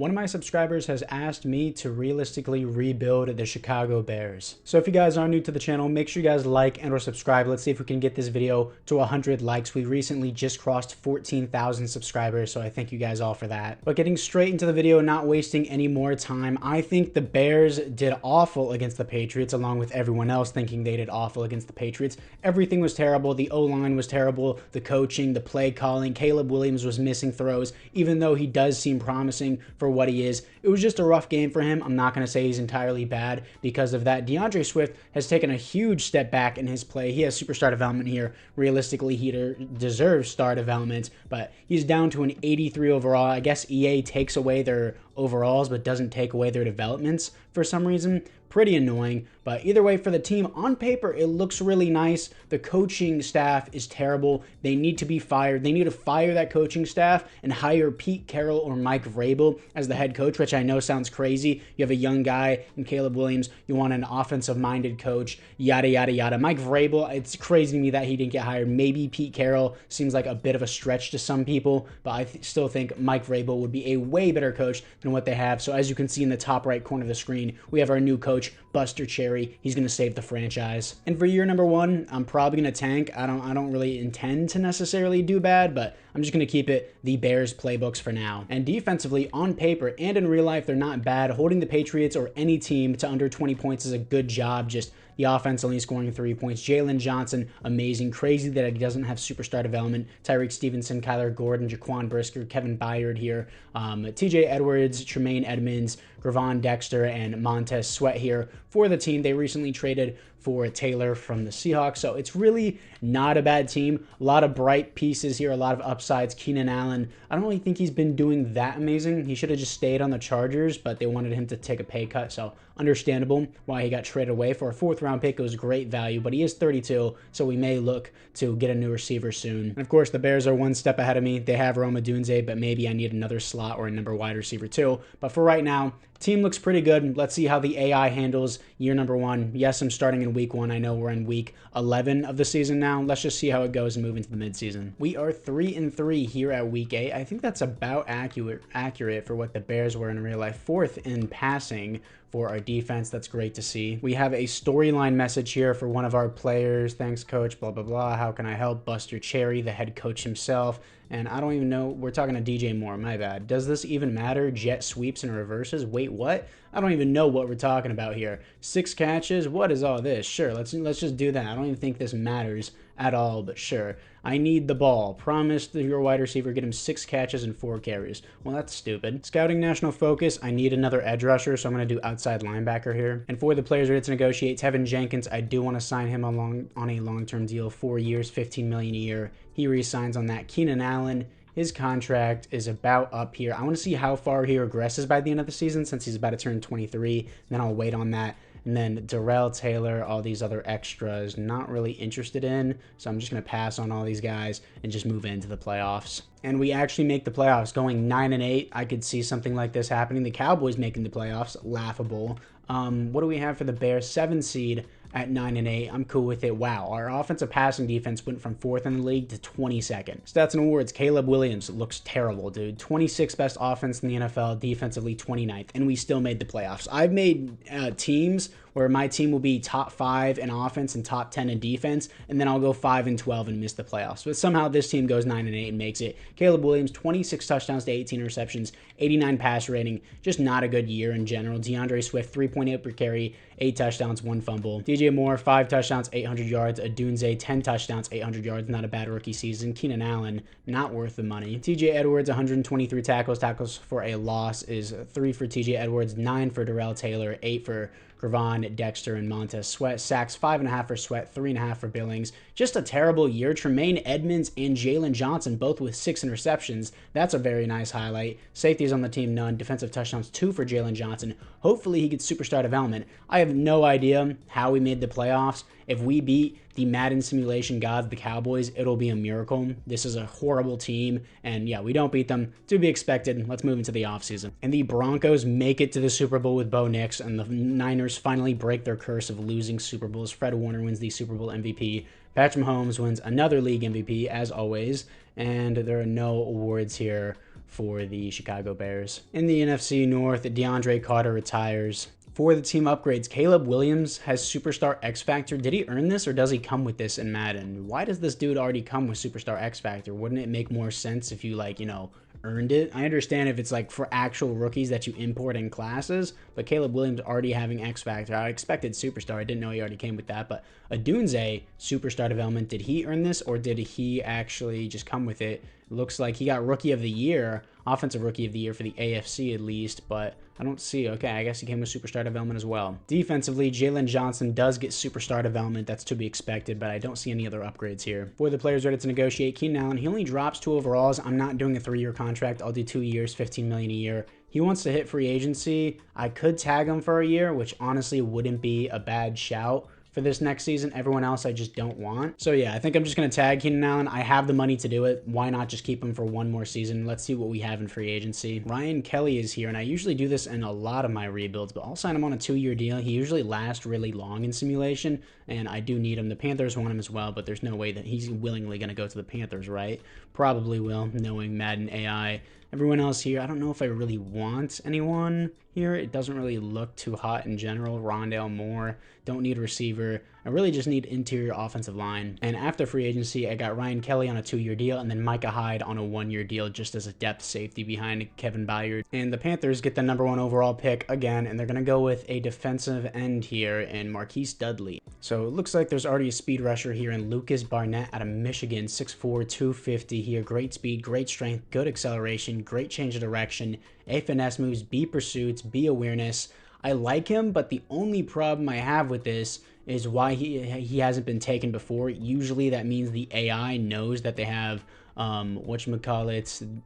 One of my subscribers has asked me to realistically rebuild the Chicago Bears. So if you guys are new to the channel, make sure you guys like and or subscribe. Let's see if we can get this video to 100 likes. We recently just crossed 14,000 subscribers, so I thank you guys all for that. But getting straight into the video, not wasting any more time, I think the Bears did awful against the Patriots, along with everyone else thinking they did awful against the Patriots. Everything was terrible. The O-line was terrible. The coaching, the play calling. Caleb Williams was missing throws, even though he does seem promising for what he is. It was just a rough game for him. I'm not going to say he's entirely bad because of that. DeAndre Swift has taken a huge step back in his play. He has superstar development here. Realistically, he deserves star development, but he's down to an 83 overall. I guess EA takes away their overalls but doesn't take away their developments for some reason. Pretty annoying, but either way, for the team, on paper, it looks really nice. The coaching staff is terrible. They need to be fired. They need to fire that coaching staff and hire Pete Carroll or Mike Vrabel as the head coach, which I know sounds crazy. You have a young guy in Caleb Williams. You want an offensive-minded coach, yada, yada, yada. Mike Vrabel, it's crazy to me that he didn't get hired. Maybe Pete Carroll seems like a bit of a stretch to some people, but I still think Mike Vrabel would be a way better coach than what they have. So as you can see in the top right corner of the screen, we have our new coach, Buster Cherry. He's going to save the franchise. And for year number one, I'm probably going to tank. I don't really intend to necessarily do bad, but I'm just going to keep it the Bears playbooks for now. And defensively, on paper and in real life, they're not bad. Holding the Patriots or any team to under 20 points is a good job. Just the offense only scoring 3 points. Jalen Johnson, amazing. Crazy that he doesn't have superstar development. Tyreek Stevenson, Kyler Gordon, Jaquan Brisker, Kevin Byard here. TJ Edwards, Tremaine Edmonds, Gravon Dexter, and Montez Sweat here for the team. They recently traded for Taylor from the Seahawks, so it's really not a bad team. A lot of bright pieces here, a lot of upsides. Keenan Allen, I don't really think he's been doing that amazing. He should have just stayed on the Chargers, but they wanted him to take a pay cut, so understandable why he got traded away. For a fourth-round pick, it was great value, but he is 32, so we may look to get a new receiver soon. And of course, the Bears are one step ahead of me. They have Roma Dunze, but maybe I need another slot or a number wide receiver too. But for right now, team looks pretty good. Let's see how the AI handles year number one. Yes, I'm starting in week 1. I know we're in week 11 of the season now. Let's just see how it goes and move into the midseason. We are 3-3 here at week 8. I think that's about accurate for what the Bears were in real life. 4th in passing for our defense. That's great to see. We have a storyline message here for one of our players. Thanks, coach, blah, blah, blah. How can I help? Buster Cherry, the head coach himself. And I don't even know. We're talking to DJ Moore. My bad. Does this even matter? Jet sweeps and reverses? Wait, what? I don't even know what we're talking about here. 6 catches? What is all this? Sure, let's just do that. I don't even think this matters at all, but sure. I need the ball. Promise your wide receiver, get him 6 catches and 4 carries. Well, that's stupid. Scouting national focus. I need another edge rusher, so I'm going to do outside linebacker here. And for the players ready to negotiate, Tevin Jenkins, I do want to sign him on a long-term deal, 4 years, $15 million a year. He re-signs on that. Keenan Allen, his contract is about up here. I want to see how far he regresses by the end of the season since he's about to turn 23. Then I'll wait on that. And then Darrell Taylor, all these other extras, not really interested in. So I'm just going to pass on all these guys and just move into the playoffs. And we actually make the playoffs, going 9-8. I could see something like this happening. The Cowboys making the playoffs, laughable. What do we have for the Bears? 7 seed at 9-8. I'm cool with it. Wow, our offensive passing defense went from 4th in the league to 22nd. Stats and awards. Caleb Williams looks terrible, dude. 26th best offense in the NFL, defensively 29th, and we still made the playoffs. I've made teams where my team will be top 5 in offense and top 10 in defense, and then I'll go 5-12 and miss the playoffs. But somehow this team goes 9-8 and makes it. Caleb Williams, 26 touchdowns to 18 receptions, 89 pass rating. Just not a good year in general. DeAndre Swift, 3.8 per carry, 8 touchdowns, 1 fumble. DJ Moore, 5 touchdowns, 800 yards. Adunze, 10 touchdowns, 800 yards. Not a bad rookie season. Keenan Allen, not worth the money. TJ Edwards, 123 tackles. Tackles for a loss is 3 for TJ Edwards, 9 for Darrell Taylor, 8 for Gravon Dexter and Montez Sweat. Sacks 5.5 for Sweat, 3.5 for Billings. Just a terrible year. Tremaine Edmonds and Jalen Johnson both with 6 interceptions. That's a very nice highlight. Safeties on the team, none. Defensive touchdowns, 2 for Jalen Johnson. Hopefully he gets superstar development. I have no idea how we made the playoffs. If we beat the Madden simulation gods, the Cowboys, it'll be a miracle. This is a horrible team, and yeah, we don't beat them. To be expected. Let's move into the offseason. And the Broncos make it to the Super Bowl with Bo Nix, and the Niners finally break their curse of losing Super Bowls. Fred Warner wins the Super Bowl MVP. Patrick Mahomes wins another league MVP, as always, and there are no awards here for the Chicago Bears. In the NFC North, DeAndre Carter retires. For the team upgrades, Caleb Williams has Superstar X Factor. Did he earn this or does he come with this in Madden? Why does this dude already come with Superstar X Factor? Wouldn't it make more sense if you, like, you know, earned it? I understand if it's like for actual rookies that you import in classes, but Caleb Williams already having X Factor. I expected Superstar. I didn't know he already came with that, but Adunze Superstar development, did he earn this or did he actually just come with it? Looks like he got Rookie of the Year, Offensive Rookie of the Year for the AFC at least, but I don't see. Okay, I guess he came with Superstar development as well. Defensively, Jalen Johnson does get Superstar development. That's to be expected, but I don't see any other upgrades here. For the players ready to negotiate, Keenan Allen, he only drops 2 overalls. I'm not doing a 3-year contract. I'll do 2 years, $15 million a year. He wants to hit free agency. I could tag him for a year, which honestly wouldn't be a bad shout for this next season. Everyone else I just don't want. So yeah, I think I'm just going to tag Keenan Allen. I have the money to do it. Why not just keep him for 1 more season? Let's see what we have in free agency. Ryan Kelly is here, and I usually do this in a lot of my rebuilds, but I'll sign him on a 2-year deal. He usually lasts really long in simulation, and I do need him. The Panthers want him as well, but there's no way that he's willingly going to go to the Panthers, right? Probably will, knowing Madden AI. Everyone else here, I don't know if I really want anyone here. It doesn't really look too hot in general. Rondale Moore, don't need a receiver. I really just need interior offensive line. And after free agency, I got Ryan Kelly on a 2-year deal and then Micah Hyde on a 1-year deal just as a depth safety behind Kevin Byard. And the Panthers get the '1 overall pick again, and they're going to go with a defensive end here in Marquise Dudley. So it looks like there's already a speed rusher here in Lucas Barnett out of Michigan, 6'4", 250 here. Great speed, great strength, good acceleration, great change of direction, A finesse moves, B pursuits, B awareness. I like him, but the only problem I have with this is why he hasn't been taken before. Usually that means the AI knows that they have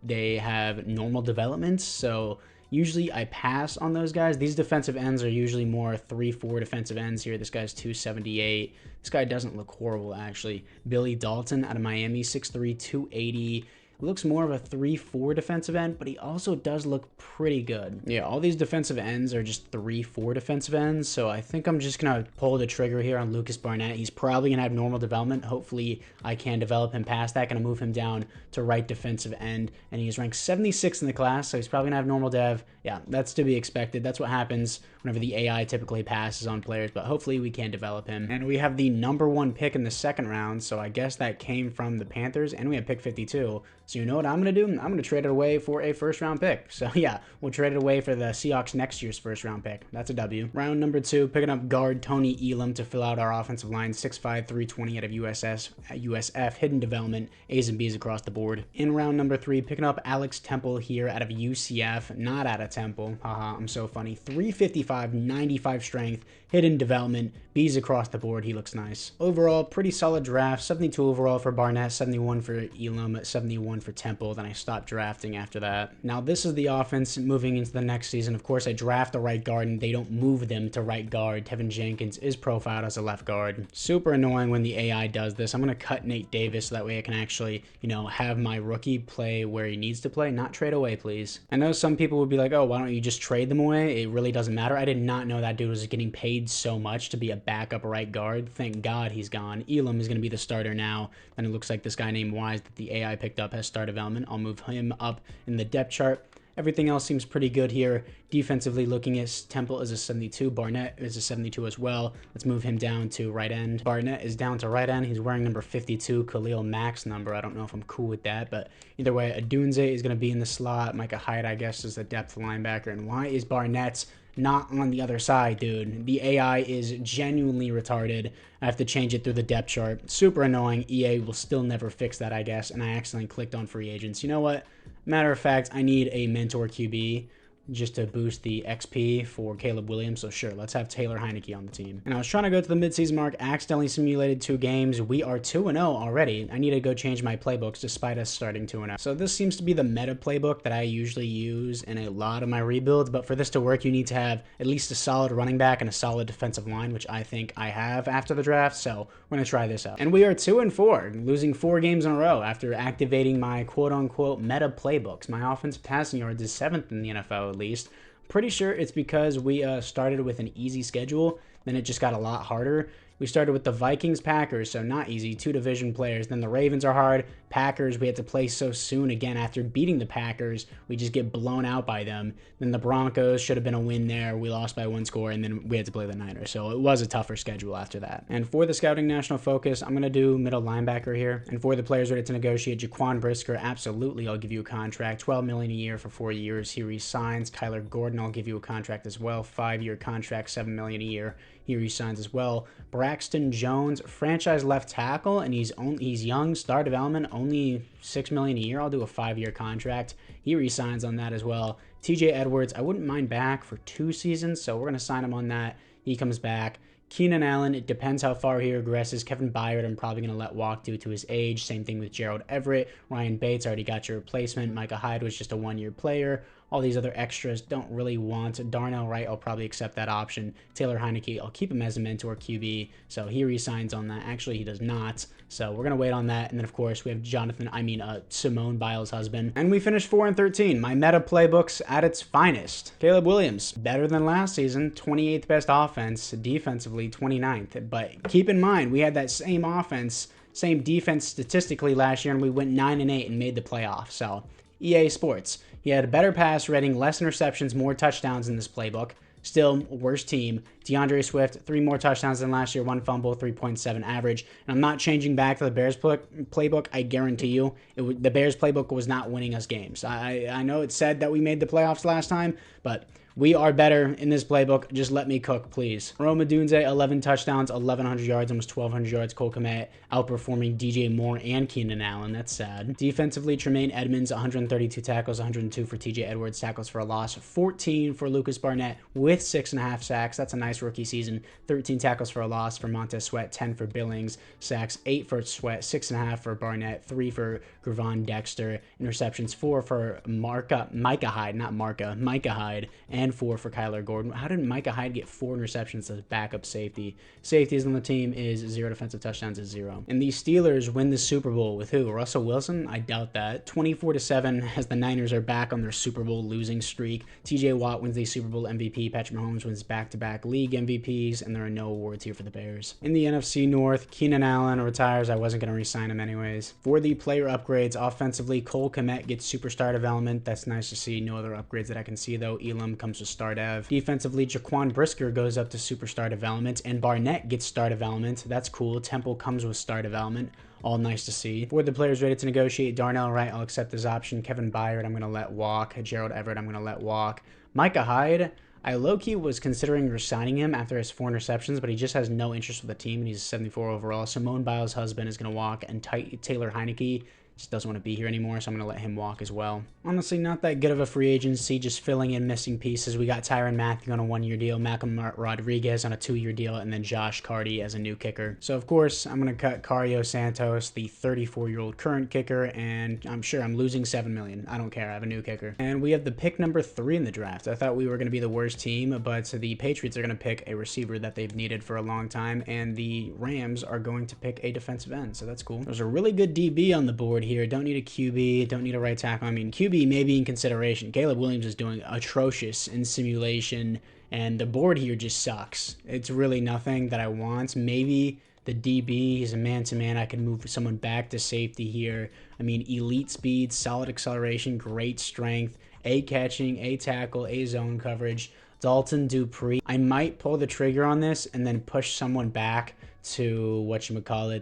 they have normal developments, so usually I pass on those guys. These defensive ends are usually more 3-4 defensive ends here. This guy's 278. This guy doesn't look horrible, actually. Billy Dalton out of Miami, 6'3", 280. Looks more of a 3-4 defensive end, but he also does look pretty good. Yeah, all these defensive ends are just 3-4 defensive ends, so I think I'm just going to pull the trigger here on Lucas Barnett. He's probably going to have normal development. Hopefully, I can develop him past that. Going to move him down to right defensive end, and he's ranked 76 in the class, so he's probably going to have normal dev. Yeah, that's to be expected. That's what happens whenever the AI typically passes on players, but hopefully we can develop him. And we have the #1 pick in the 2nd round, so I guess that came from the Panthers, and we have pick 52. So you know what I'm going to do? I'm going to trade it away for a 1st-round pick. So yeah, we'll trade it away for the Seahawks next year's 1st-round pick. That's a W. Round number 2, picking up guard Tony Elam to fill out our offensive line, 6'5", 320 out of USF, hidden development, A's and B's across the board. In round number 3, picking up Alex Temple here out of UCF, not out of Temple. Haha, I'm so funny. 355, 95 strength, hidden development, B's across the board. He looks nice. Overall, pretty solid draft. 72 overall for Barnett, 71 for Elam, 71 for Temple. Then I stopped drafting after that. Now this is the offense moving into the next season. Of course, I draft the right guard and they don't move them to right guard. Tevin Jenkins is profiled as a left guard. Super annoying when the AI does this. I'm going to cut Nate Davis so that way I can actually, you know, have my rookie play where he needs to play, not trade away, please. I know some people would be like, oh, why don't you just trade them away? It really doesn't matter. I did not know that dude was getting paid so much to be a backup right guard. Thank God he's gone. Elam is going to be the starter now. And it looks like this guy named Wise that the AI picked up has star development. I'll move him up in the depth chart. Everything else seems pretty good here. Defensively looking at Temple is a 72. Barnett is a 72 as well. Let's move him down to right end. Barnett is down to right end. He's wearing number 52, Khalil Mack's number. I don't know if I'm cool with that, but either way, Adunze is going to be in the slot. Micah Hyde, I guess, is the depth linebacker. And why is Barnett not on the other side, dude? The AI is genuinely retarded. I have to change it through the depth chart. Super annoying. EA will still never fix that, I guess. And I accidentally clicked on free agents. You know what? Matter of fact, I need a mentor QB just to boost the XP for Caleb Williams. So sure, let's have Taylor Heineke on the team. And I was trying to go to the midseason mark, accidentally simulated 2 games. We are 2-0 already. I need to go change my playbooks despite us starting 2-0. So this seems to be the meta playbook that I usually use in a lot of my rebuilds. But for this to work, you need to have at least a solid running back and a solid defensive line, which I think I have after the draft. So we're going to try this out. And we are 2-4, losing 4 games in a row after activating my quote-unquote meta playbooks. My offensive passing yards is 7th in the NFL. At least. Pretty sure it's because we started with an easy schedule, then it just got a lot harder. We started with the Vikings, Packers, so not easy, 2 division players. Then the Ravens are hard. Packers, we had to play so soon again after beating the Packers. We just get blown out by them. Then the Broncos should have been a win there. We lost by 1 score, and then we had to play the Niners. So it was a tougher schedule after that. And for the scouting national focus, I'm going to do middle linebacker here. And for the players ready to negotiate, Jaquan Brisker, absolutely, I'll give you a contract. $12 million a year for 4 years. He resigns. Kyler Gordon, I'll give you a contract as well. 5-year contract, $7 million a year. He resigns as well. Braxton Jones, franchise left tackle, and he's young, star development, only $6 million a year. I'll do a 5-year contract. He resigns on that as well. TJ Edwards, I wouldn't mind back for 2 seasons, so we're going to sign him on that. He comes back. Keenan Allen, it depends how far he regresses. Kevin Byard, I'm probably going to let walk due to his age. Same thing with Gerald Everett. Ryan Bates, already got your replacement. Micah Hyde was just a 1-year player. All these other extras don't really want. Darnell Wright, I'll probably accept that option. Taylor Heineke, I'll keep him as a mentor QB, so he resigns on that. Actually, he does not, so we're going to wait on that. And then, of course, we have Simone Biles' husband. And we finished 4-13. My meta playbook's at its finest. Caleb Williams, better than last season, 28th best offense, defensively 29th. But keep in mind, we had that same offense, same defense statistically last year, and we went 9-8 and made the playoffs. So EA Sports. He had a better pass rating, less interceptions, more touchdowns in this playbook. Still, worst team. DeAndre Swift, 3 more touchdowns than last year, 1 fumble, 3.7 average. And I'm not changing back to the Bears playbook. I guarantee you, the Bears playbook was not winning us games. I know it said that we made the playoffs last time, but we are better in this playbook. Just let me cook, please. Rome Odunze, 11 touchdowns, 1,100 yards, almost 1,200 yards. Cole Kmet outperforming DJ Moore and Keenan Allen. That's sad. Defensively, Tremaine Edmonds, 132 tackles, 102 for TJ Edwards, tackles for a loss, 14 for Lucas Barnett with 6.5 sacks. That's a nice rookie season. 13 tackles for a loss for Montez Sweat, 10 for Billings, sacks 8 for Sweat, 6.5 for Barnett, 3 for Gravon Dexter, interceptions 4 for Micah Hyde, and 4 for Kyler Gordon. How did Micah Hyde get 4 interceptions as backup safety? Safeties on the team is 0 defensive touchdowns is 0. And the Steelers win the Super Bowl with who? Russell Wilson? I doubt that. 24-7 as the Niners are back on their Super Bowl losing streak. TJ Watt wins the Super Bowl MVP. Patrick Mahomes wins back-to-back league MVPs, and there are no awards here for the Bears. In the NFC North, Keenan Allen retires. I wasn't going to re-sign him anyways. For the player upgrades, offensively, Cole Kmet gets superstar development. That's nice to see. No other upgrades that I can see, though. Elam comes to star dev. Defensively, Jaquan Brisker goes up to superstar development, and Barnett gets star development. That's cool. Temple comes with star development. All nice to see. For the players ready to negotiate, Darnell Wright, I'll accept this option. Kevin Byard, I'm going to let walk. Gerald Everett, I'm going to let walk. Micah Hyde, I low-key was considering resigning him after his 4 interceptions, but he just has no interest with the team, and he's 74 overall. Simone Biles' husband is going to walk, and Taylor Heineke just doesn't want to be here anymore, so I'm going to let him walk as well. Honestly, not that good of a free agency, just filling in missing pieces. We got Tyrann Mathieu on a 1-year deal, Malcolm Rodriguez on a 2-year deal, and then Josh Carty as a new kicker. So, of course, I'm going to cut Cario Santos, the 34-year-old current kicker, and I'm sure I'm losing $7 million. I don't care. I have a new kicker. And we have the pick number 3 in the draft. I thought we were going to be the worst team, but the Patriots are going to pick a receiver that they've needed for a long time, and the Rams are going to pick a defensive end, so that's cool. There's a really good DB on the board here. Don't need a QB, don't need a right tackle. I mean, QB may be in consideration. Caleb Williams is doing atrocious in simulation, and the board here just sucks. It's really nothing that I want. Maybe the DB, he's a man-to-man. I can move someone back to safety here. I mean, elite speed, solid acceleration, great strength, A catching, A tackle, A zone coverage. Dalton Dupree. I might pull the trigger on this and then push someone back to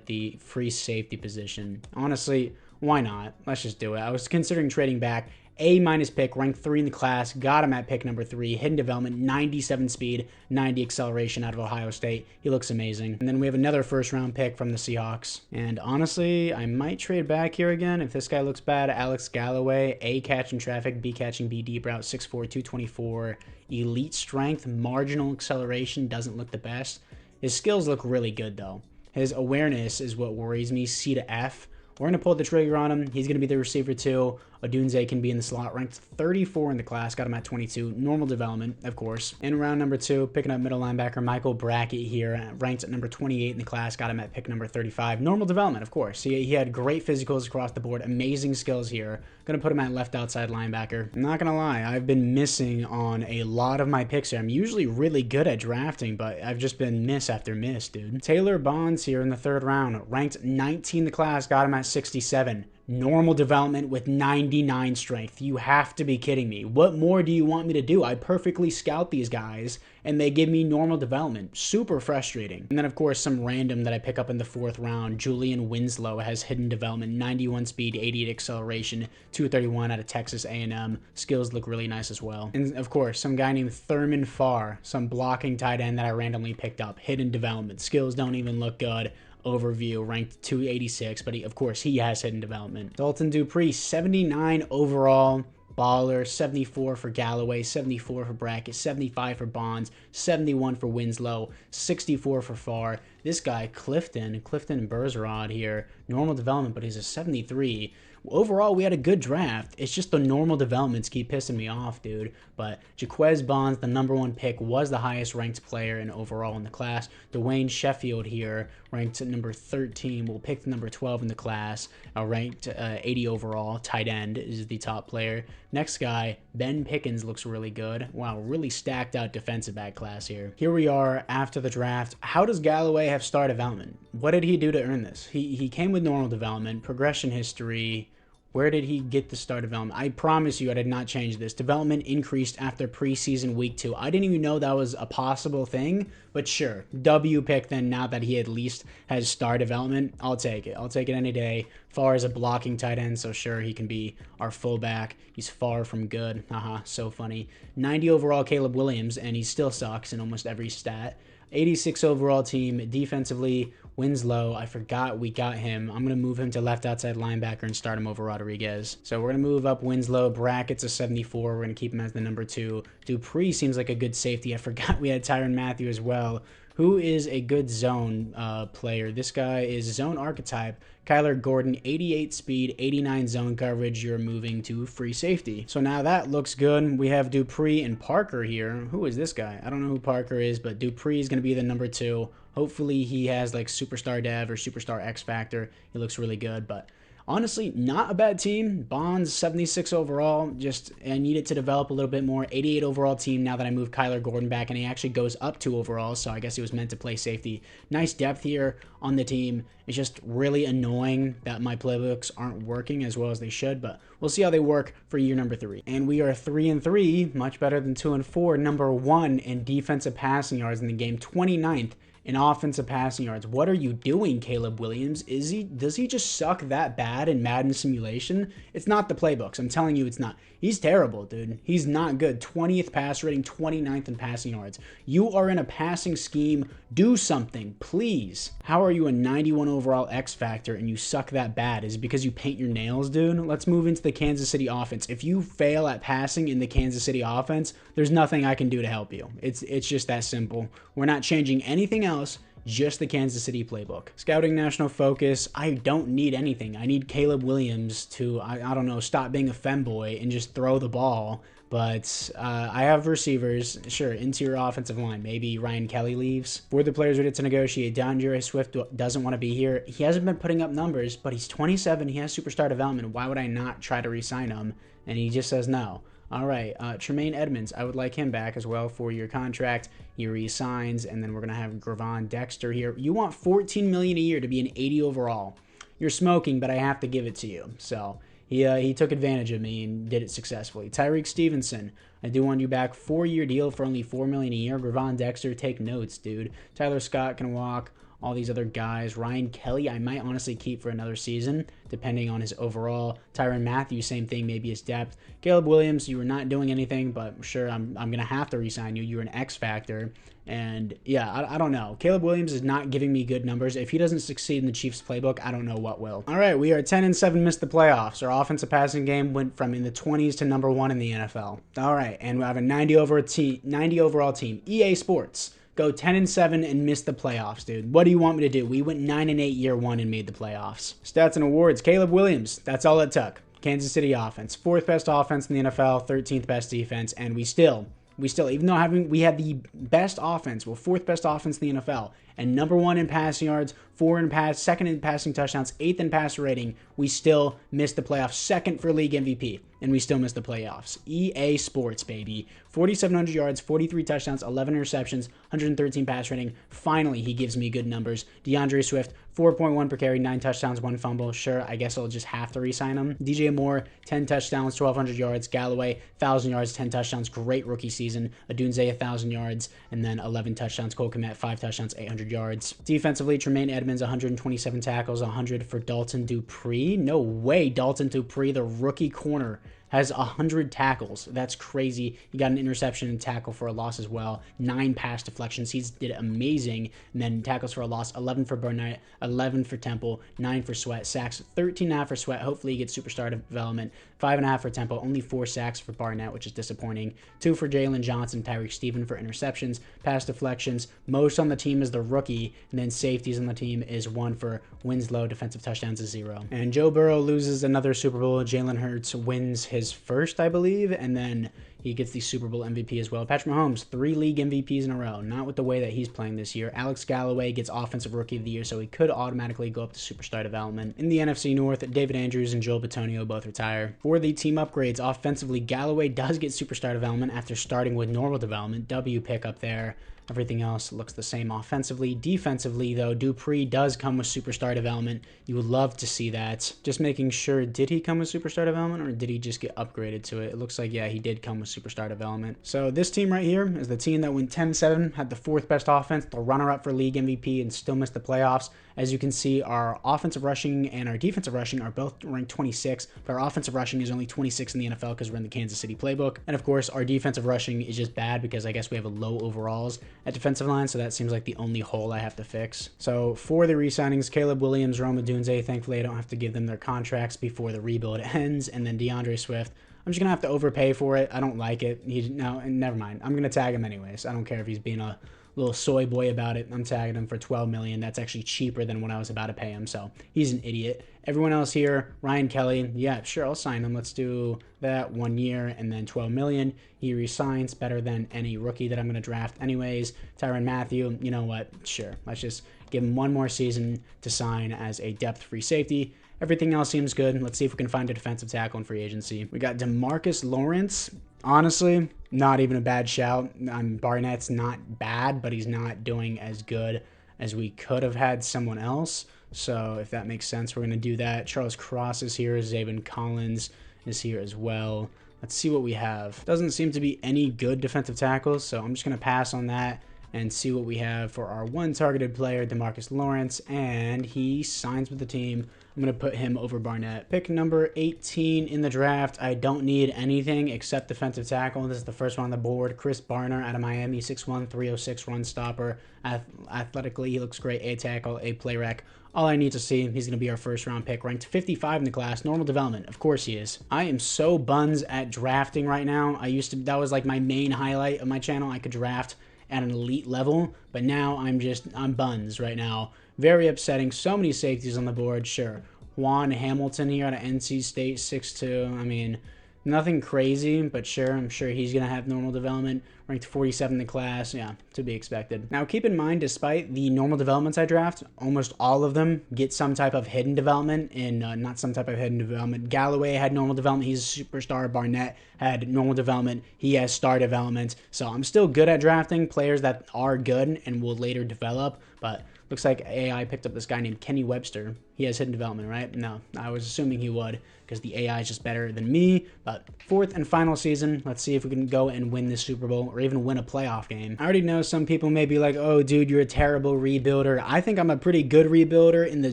the free safety position. Honestly, why not? Let's just do it. I was considering trading back. A- pick, ranked 3 in the class, got him at pick number 3, hidden development, 97 speed, 90 acceleration out of Ohio State. He looks amazing. And then we have another first-round pick from the Seahawks. And honestly, I might trade back here again if this guy looks bad. Alex Galloway, A catching traffic, B catching, B deep route, 6'4", 224, elite strength, marginal acceleration, doesn't look the best. His skills look really good, though. His awareness is what worries me, C to F. We're going to pull the trigger on him. He's going to be the receiver 2. Odunze can be in the slot, ranked 34 in the class, got him at 22. Normal development, of course. In round number 2, picking up middle linebacker Michael Brackett here, ranked at number 28 in the class, got him at pick number 35. Normal development, of course. He had great physicals across the board, amazing skills here. Gonna put him at left outside linebacker. I'm not gonna lie, I've been missing on a lot of my picks here. I'm usually really good at drafting, but I've just been miss after miss, dude. Taylor Bonds here in the 3rd round, ranked 19 in the class, got him at 67. Normal development with 99 strength. You have to be kidding me. What more do you want me to do? I perfectly scout these guys, and they give me normal development. Super frustrating. And then, of course, some random that I pick up in the 4th round. Julian Winslow has hidden development, 91 speed, 88 acceleration, 231 out of Texas A&M. Skills look really nice as well. And, of course, some guy named Thurman Farr, some blocking tight end that I randomly picked up. Hidden development. Skills don't even look good. Overview, ranked 286, but of course he has hidden development. Dalton Dupree, 79 overall, baller, 74 for Galloway, 74 for Brackett, 75 for Bonds, 71 for Winslow, 64 for Farr. This guy, Clifton Bergerod here, normal development, but he's a 73. Overall, we had a good draft. It's just the normal developments keep pissing me off, dude. But Jaquez Bonds, the #1 pick, was the highest ranked player in overall in the class. Dwayne Sheffield here, ranked at number 13. We'll pick the number 12 in the class. Ranked 80 overall. Tight end is the top player. Next guy, Ben Pickens, looks really good. Wow, really stacked out defensive back class here. Here we are after the draft. How does Galloway have star development? What did he do to earn this? He came with normal development, progression history. Where did he get the star development? I promise you I did not change this. Development increased after preseason week 2. I didn't even know that was a possible thing, but sure. W pick then, now that he at least has star development. I'll take it. I'll take it any day. Farr is a blocking tight end, so sure, he can be our fullback. He's far from good. Haha, so funny. 90 overall Caleb Williams, and he still sucks in almost every stat. 86 overall team. Defensively, Winslow, I forgot we got him. I'm going to move him to left outside linebacker and start him over Rodriguez. So we're going to move up Winslow. Brackett's a 74. We're going to keep him as the #2. Dupree seems like a good safety. I forgot we had Tyrann Mathieu as well. Who is a good zone player? This guy is zone archetype. Kyler Gordon, 88 speed, 89 zone coverage. You're moving to free safety. So now that looks good. We have Dupree and Parker here. Who is this guy? I don't know who Parker is, but Dupree is going to be the #2. Hopefully he has like superstar dev or superstar X factor. He looks really good, but honestly, not a bad team. Bonds, 76 overall. Just, I need it to develop a little bit more. 88 overall team now that I moved Kyler Gordon back, and he actually goes up 2 overall, so I guess he was meant to play safety. Nice depth here on the team. It's just really annoying that my playbooks aren't working as well as they should, but we'll see how they work for year number 3. And we are 3-3, much better than 2-4. #1 in defensive passing yards in the game, 29th. In offensive passing yards. What are you doing, Caleb Williams? Does he just suck that bad in Madden simulation? It's not the playbooks. I'm telling you it's not. He's terrible, dude. He's not good. 20th pass rating, 29th in passing yards. You are in a passing scheme. Do something, please. How are you a 91 overall X factor and you suck that bad? Is it because you paint your nails, dude? Let's move into the Kansas City offense. If you fail at passing in the Kansas City offense, there's nothing I can do to help you. It's just that simple. We're not changing anything else. Just the Kansas City playbook. Scouting national focus. I don't need anything. I need Caleb Williams to, I don't know, stop being a femboy and just throw the ball. But I have receivers. Sure, interior offensive line. Maybe Ryan Kelly leaves. For the players ready to negotiate, DeAndre Swift doesn't want to be here. He hasn't been putting up numbers, but he's 27. He has superstar development. Why would I not try to re-sign him? And he just says no. All right, Tremaine Edmonds, I would like him back as well for your contract. He re-signs, and then we're going to have Gravon Dexter here. You want $14 million a year to be an 80 overall. You're smoking, but I have to give it to you. So he took advantage of me and did it successfully. Tyreek Stevenson, I do want you back. 4-year deal for only $4 million a year. Gravon Dexter, take notes, dude. Tyler Scott can walk. All these other guys. Ryan Kelly, I might honestly keep for another season, depending on his overall. Tyrann Mathieu, same thing, maybe his depth. Caleb Williams, you were not doing anything, but sure, I'm going to have to re-sign you. You're an X factor. And yeah, I don't know. Caleb Williams is not giving me good numbers. If he doesn't succeed in the Chiefs playbook, I don't know what will. All right, we are 10-7, missed the playoffs. Our offensive passing game went from in the 20s to #1 in the NFL. All right, and we have a 90 overall team. EA Sports. Go 10-7 and miss the playoffs, dude. What do you want me to do? We went 9-8 year 1 and made the playoffs. Stats and awards. Caleb Williams. That's all it took. Kansas City offense, 4th best offense in the NFL, 13th best defense, and we still, even though we had the best offense, 4th best offense in the NFL, and number 1 in passing yards, 2nd in passing touchdowns, 8th in passer rating, we still missed the playoffs, 2nd for league MVP, and we still missed the playoffs. EA Sports, baby. 4,700 yards, 43 touchdowns, 11 interceptions, 113 pass rating. Finally, he gives me good numbers. DeAndre Swift, 4.1 per carry, 9 touchdowns, 1 fumble. Sure, I guess I'll just have to re-sign him. DJ Moore, 10 touchdowns, 1,200 yards. Galloway, 1,000 yards, 10 touchdowns. Great rookie season. Adunze, 1,000 yards, and then 11 touchdowns. Cole Kmet, 5 touchdowns, 800 yards. Defensively, Tremaine Edmonds, 127 tackles, 100 for Dalton Dupree. No way, Dalton Dupree, the rookie corner, has 100 tackles. That's crazy. He got an interception and tackle for a loss as well. 9 pass deflections. He did amazing. And then tackles for a loss, 11 for Burnett, 11 for Temple, 9 for Sweat. Sacks, 13.5 for Sweat. Hopefully he gets superstar development. 5.5 for Temple. Only 4 sacks for Barnett, which is disappointing. 2 for Jalen Johnson, Tyreek Steven for interceptions, pass deflections. Most on the team is the rookie. And then safeties on the team is 1 for Winslow. Defensive touchdowns is 0. And Joe Burrow loses another Super Bowl. Jalen Hurts wins his first, I believe, and then he gets the Super Bowl MVP as well. Patrick Mahomes, 3 league MVPs in a row. Not with the way that he's playing this year. Alex Galloway gets Offensive Rookie of the Year, so he could automatically go up to Superstar Development. In the NFC North, David Andrews and Joel Bitonio both retire. For the team upgrades, offensively, Galloway does get Superstar Development after starting with normal development. W pick up there. Everything else looks the same offensively. Defensively, though, Dupree does come with superstar development. You would love to see that. Just making sure, did he come with superstar development or did he just get upgraded to it? It looks like, yeah, he did come with superstar development. So this team right here is the team that went 10-7, had the 4th best offense, the runner-up for league MVP, and still missed the playoffs. As you can see, our offensive rushing and our defensive rushing are both ranked 26, but our offensive rushing is only 26 in the NFL because we're in the Kansas City playbook. And of course, our defensive rushing is just bad because I guess we have a low overalls at defensive line, so that seems like the only hole I have to fix. So for the re-signings, Caleb Williams, Rome Odunze, thankfully I don't have to give them their contracts before the rebuild ends, and then DeAndre Swift, I'm just going to have to overpay for it. I don't like it. No, never mind. I'm going to tag him anyways. I don't care if he's being a little soy boy about it. I'm tagging him for $12 million. That's actually cheaper than what I was about to pay him, so he's an idiot. Everyone else here, Ryan Kelly, yeah, sure, I'll sign him. Let's do that 1 year and then $12 million. He resigns, better than any rookie that I'm going to draft anyways. Tyrann Mathieu, you know what? Sure, let's just give him 1 more season to sign as a depth free safety. Everything else seems good. Let's see if we can find a defensive tackle in free agency. We got DeMarcus Lawrence. Honestly, not even a bad shout. Barnett's not bad, but he's not doing as good as we could have had someone else. So if that makes sense, we're going to do that. Charles Cross is here. Zaven Collins is here as well. Let's see what we have. Doesn't seem to be any good defensive tackles, so I'm just going to pass on that and see what we have for our 1 targeted player, DeMarcus Lawrence, and he signs with the team. I'm going to put him over Barnett. Pick number 18 in the draft. I don't need anything except defensive tackle. This is the first one on the board. Chris Barner out of Miami, 6'1", 306 run stopper. Athletically, he looks great. A tackle, A play rec. All I need to see, he's going to be our first round pick, ranked 55 in the class, normal development. Of course he is. I am so buns at drafting right now. That was like my main highlight of my channel. I could draft at an elite level, but now I'm buns right now. Very upsetting. So many safeties on the board. Sure, Juan Hamilton here out of NC State, 6'2". I mean, nothing crazy, but sure, I'm sure he's going to have normal development. Ranked 47 in the class. Yeah, to be expected. Now, keep in mind, despite the normal developments I draft, almost all of them get some type of hidden development, and not some type of hidden development. Galloway had normal development. He's a superstar. Barnett had normal development. He has star development. So I'm still good at drafting players that are good and will later develop, but looks like AI picked up this guy named Kenny Webster. He has hidden development, right? No, I was assuming he would because the AI is just better than me. But 4th and final season, let's see if we can go and win this Super Bowl or even win a playoff game. I already know some people may be like, oh, dude, you're a terrible rebuilder. I think I'm a pretty good rebuilder in the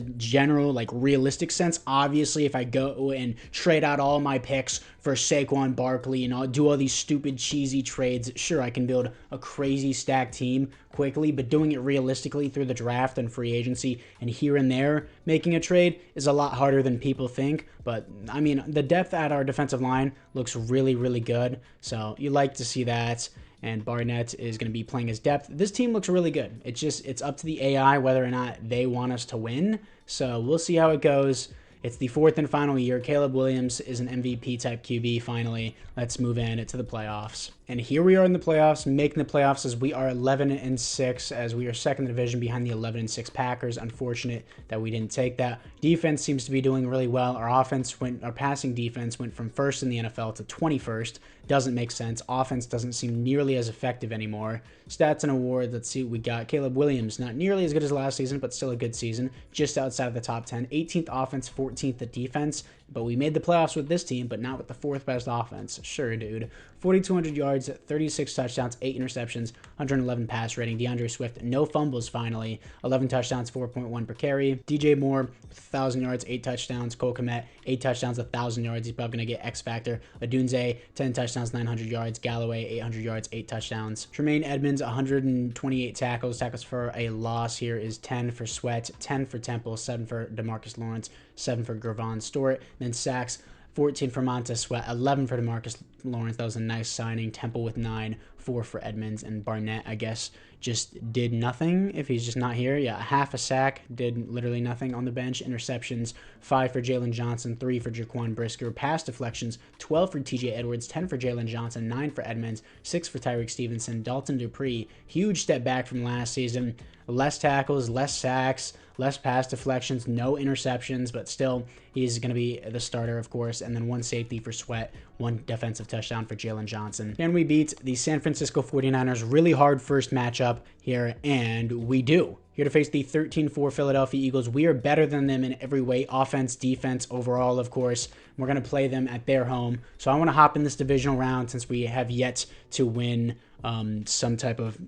general, like, realistic sense. Obviously, if I go and trade out all my picks for Saquon Barkley and I'll do all these stupid, cheesy trades, sure, I can build a crazy stacked team quickly, but doing it realistically through the draft and free agency and here and there making a trade is a lot harder than people think. But I mean, the depth at our defensive line looks really, really good, so you like to see that. And Barnett is going to be playing his depth. This team looks really good. It's up to the AI whether or not they want us to win, so we'll see how it goes. It's the fourth and final year. Caleb Williams is an MVP type QB finally. Let's move in to the playoffs. And here we are in the playoffs, making the playoffs as we are 11-6, as we are second in the division behind the 11-6 Packers. Unfortunate that we didn't take that. Defense seems to be doing really well. Our passing defense went from first in the NFL to 21st. Doesn't make sense. Offense doesn't seem nearly as effective anymore. Stats and awards, let's see what we got. Caleb Williams, not nearly as good as last season, but still a good season. Just outside of the top 10. 18th offense, 14th at defense. But we made the playoffs with this team, but not with the fourth best offense. Sure, dude. 4,200 yards, 36 touchdowns, 8 interceptions, 111 pass rating. DeAndre Swift, no fumbles finally. 11 touchdowns, 4.1 per carry. DJ Moore, 1,000 yards, 8 touchdowns. Cole Kmet, 8 touchdowns, 1,000 yards. He's probably going to get X Factor. Adunze, 10 touchdowns, 900 yards. Galloway, 800 yards, 8 touchdowns. Tremaine Edmonds, 128 tackles. Tackles for a loss here is 10 for Sweat, 10 for Temple, 7 for DeMarcus Lawrence, 7 for Gervon Stewart. Then sacks, 14 for Montez Sweat, 11 for DeMarcus Lawrence. That was a nice signing. Temple with 9, 4 for Edmonds. And Barnett, I guess, just did nothing if he's just not here. Yeah, half a sack, did literally nothing on the bench. Interceptions, 5 for Jalen Johnson, 3 for Jaquan Brisker. Pass deflections, 12 for TJ Edwards, 10 for Jalen Johnson, 9 for Edmonds, 6 for Tyreek Stevenson. Dalton Dupree, huge step back from last season. Less tackles, less sacks, less pass deflections, no interceptions, but still he's going to be the starter, of course. And then 1 safety for Sweat, 1 defensive touchdown for Jalen Johnson. And we beat the San Francisco 49ers. Really hard first matchup here, and we do. Here to face the 13-4 Philadelphia Eagles. We are better than them in every way. Offense, defense, overall, of course. We're going to play them at their home. So I want to hop in this divisional round since we have yet to win some type of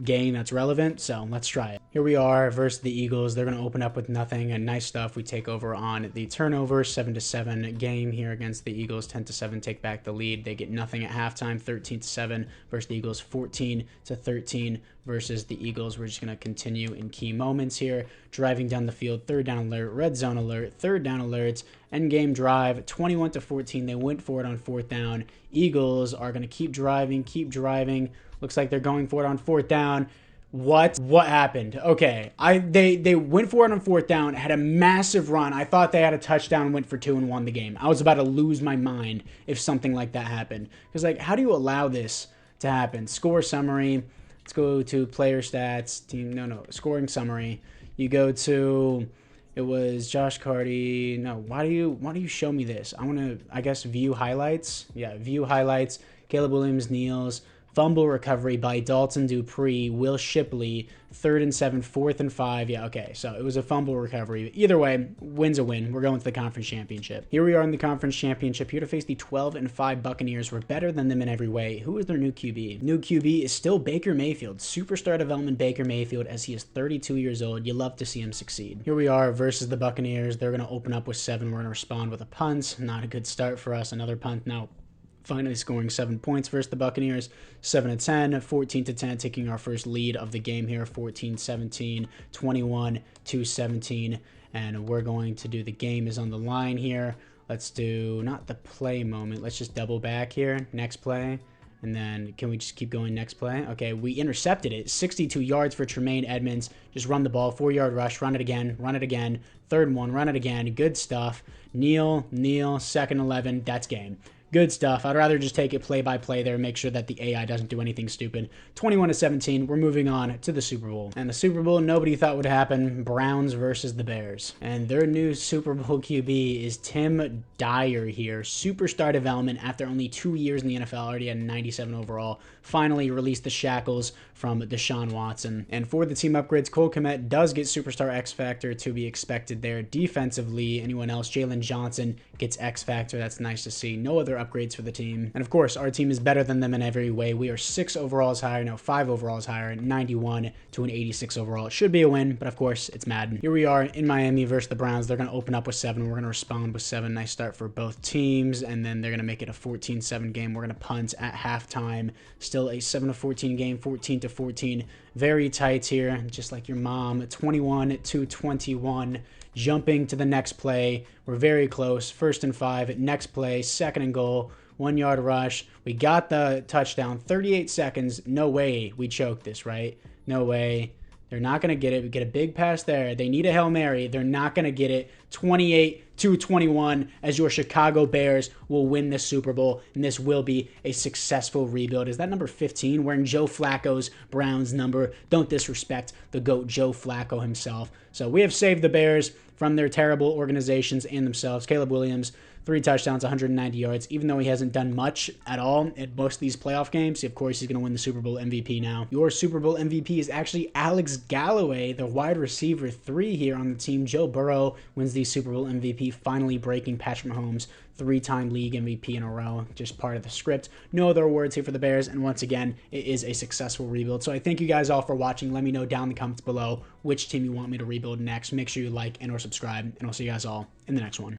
game that's relevant. So let's try it. Here we are versus the Eagles. They're going to open up with nothing and nice stuff. We take over on the turnover, 7-7 game here against the Eagles. 10-7 take back the lead. They get nothing at halftime. 13-7 versus the Eagles. 14-13 versus the Eagles. We're just going to continue in key moments here. Driving down the field, 3rd down alert, red zone alert, 3rd down alerts, end game drive, 21-14. They went for it on 4th down. Eagles are going to keep driving. Looks like they're going for it on 4th down. What happened? Okay, they went for it on 4th down, had a massive run. I thought they had a touchdown, went for 2 and won the game. I was about to lose my mind if something like that happened. Because, like, how do you allow this to happen? Score summary. Let's go to player stats. Scoring summary. You go to, it was Josh Carty. No, why do you show me this? I want to, I guess, view highlights. Yeah, view highlights. Caleb Williams kneels. Fumble recovery by Dalton Dupree. Will Shipley. 3rd and 7, 4th and 5. Yeah, okay. So it was a fumble recovery. Either way, win's a win. We're going to the conference championship. Here we are in the conference championship. Here to face the 12-5 Buccaneers. We're better than them in every way. Who is their new QB? New QB is still Baker Mayfield. Superstar development Baker Mayfield, as he is 32 years old. You love to see him succeed. Here we are versus the Buccaneers. They're going to open up with 7. We're going to respond with a punt. Not a good start for us. Another punt now. Finally scoring 7 points versus the Buccaneers. 7-10, 14-10, taking our first lead of the game here. 14-17, 21-17, and we're going to do, the game is on the line here. Let's do, not the play moment, let's just double back here. Next play. And then can we just keep going next play? Okay, we intercepted it. 62 yards for Tremaine Edmonds. Just run the ball. 4-yard rush. Run it again. 3rd and 1. Run it again. Good stuff. Kneel. 2nd 11. That's game. Good stuff. I'd rather just take it play by play there and make sure that the AI doesn't do anything stupid. 21-17. We're moving on to the Super Bowl. And the Super Bowl nobody thought would happen. Browns versus the Bears. And their new Super Bowl QB is Tim Dyer here. Superstar development after only 2 years in the NFL. Already at 97 overall. Finally released the shackles from Deshaun Watson. And for the team upgrades, Cole Kmet does get Superstar X Factor, to be expected there. Defensively, anyone else? Jalen Johnson gets X Factor. That's nice to see. No other upgrades for the team. And of course, our team is better than them in every way. We are 6 overalls higher, no, 5 overalls higher, 91 to an 86 overall. It should be a win, but of course, it's Madden. Here we are in Miami versus the Browns. They're going to open up with 7. We're going to respond with 7. Nice start for both teams. And then they're going to make it a 14-7 game. We're going to punt at halftime. Still a 7-14 game, 14-14. Very tight here, just like your mom. 21-21. Jumping to the next play. We're very close. 1st and 5. Next play. 2nd and goal. 1-yard rush. We got the touchdown. 38 seconds. No way we choke this, right? No way. They're not going to get it. We get a big pass there. They need a Hail Mary. They're not going to get it. 28 221 as your Chicago Bears will win the Super Bowl, and this will be a successful rebuild. Is that number 15 wearing Joe Flacco's Browns number? Don't disrespect the GOAT Joe Flacco himself. So we have saved the Bears from their terrible organizations and themselves. Caleb Williams, 3 touchdowns, 190 yards. Even though he hasn't done much at all at most of these playoff games, of course, he's going to win the Super Bowl MVP now. Your Super Bowl MVP is actually Alex Galloway, the wide receiver 3 here on the team. Joe Burrow wins the Super Bowl MVP, finally breaking Patrick Mahomes' 3-time league MVP in a row. Just part of the script. No other awards here for the Bears, and once again, it is a successful rebuild. So I thank you guys all for watching. Let me know down in the comments below which team you want me to rebuild next. Make sure you like and or subscribe, and I'll see you guys all in the next one.